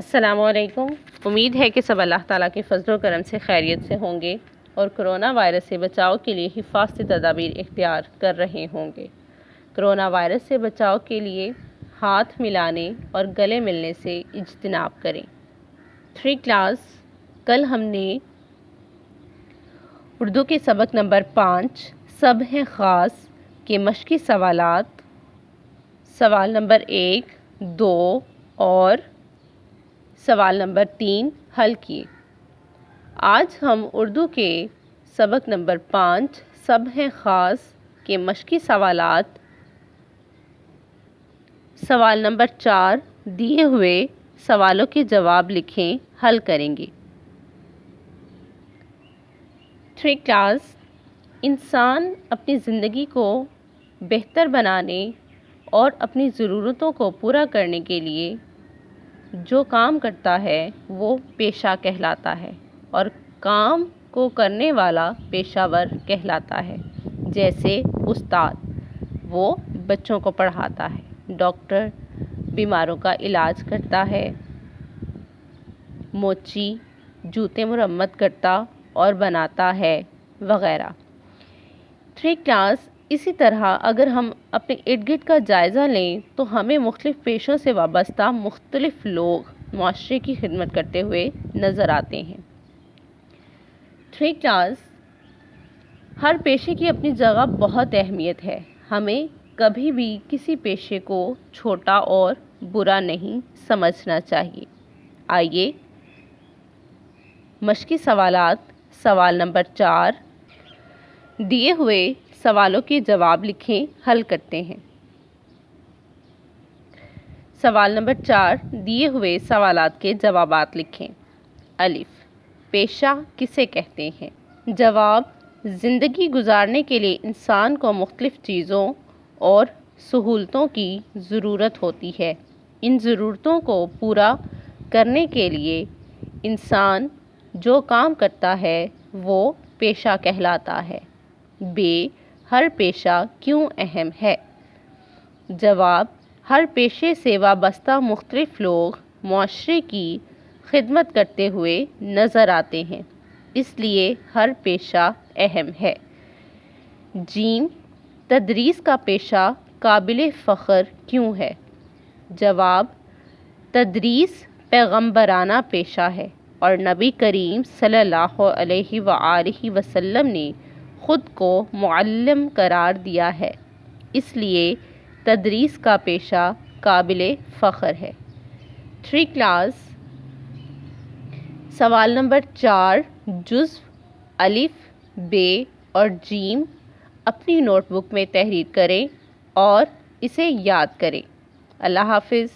السلام علیکم۔ امید ہے کہ سب اللہ تعالیٰ کے فضل و کرم سے خیریت سے ہوں گے اور کرونا وائرس سے بچاؤ کے لیے حفاظتی تدابیر اختیار کر رہے ہوں گے۔ کرونا وائرس سے بچاؤ کے لیے ہاتھ ملانے اور گلے ملنے سے اجتناب کریں۔ 3 کلاس کل ہم نے اردو کے سبق نمبر 5 سب ہیں خاص کے مشقی سوالات، سوال نمبر 1، 2 اور سوال نمبر 3 حل کیے۔ آج ہم اردو کے سبق نمبر 5 سب ہیں خاص کے مشقی سوالات، سوال نمبر 4 دیے ہوئے سوالوں کے جواب لکھیں حل کریں گے۔ 3 کلاس انسان اپنی زندگی کو بہتر بنانے اور اپنی ضرورتوں کو پورا کرنے کے لیے جو کام کرتا ہے وہ پیشہ کہلاتا ہے اور کام کو کرنے والا پیشہ ور کہلاتا ہے۔ جیسے استاد وہ بچوں کو پڑھاتا ہے، ڈاکٹر بیماروں کا علاج کرتا ہے، موچی جوتے مرمت کرتا اور بناتا ہے وغیرہ۔ 3 کلاس اسی طرح اگر ہم اپنے ارد گرد کا جائزہ لیں تو ہمیں مختلف پیشوں سے وابستہ مختلف لوگ معاشرے کی خدمت کرتے ہوئے نظر آتے ہیں۔ 3 کلاس ہر پیشے کی اپنی جگہ بہت اہمیت ہے۔ ہمیں کبھی بھی کسی پیشے کو چھوٹا اور برا نہیں سمجھنا چاہیے۔ آئیے مشقی سوالات، سوال نمبر 4 دیے ہوئے سوالوں کے جواب لکھیں حل کرتے ہیں۔ سوال نمبر 4 دیے ہوئے سوالات کے جوابات لکھیں۔ الف، پیشہ کسے کہتے ہیں؟ جواب، زندگی گزارنے کے لیے انسان کو مختلف چیزوں اور سہولتوں کی ضرورت ہوتی ہے۔ ان ضرورتوں کو پورا کرنے کے لیے انسان جو کام کرتا ہے وہ پیشہ کہلاتا ہے۔ ب، ہر پیشہ کیوں اہم ہے؟ جواب، ہر پیشے سے وابستہ مختلف لوگ معاشرے کی خدمت کرتے ہوئے نظر آتے ہیں، اس لیے ہر پیشہ اہم ہے۔ ج، تدریس کا پیشہ قابل فخر کیوں ہے؟ جواب، تدریس پیغمبرانہ پیشہ ہے اور نبی کریم صلی اللہ علیہ وآلہ وسلم نے خود کو معلم قرار دیا ہے، اس لیے تدریس کا پیشہ قابل فخر ہے۔ 3 کلاس سوال نمبر 4 جزو الف، ب اور ج اپنی نوٹ بک میں تحریر کریں اور اسے یاد کریں۔ اللہ حافظ۔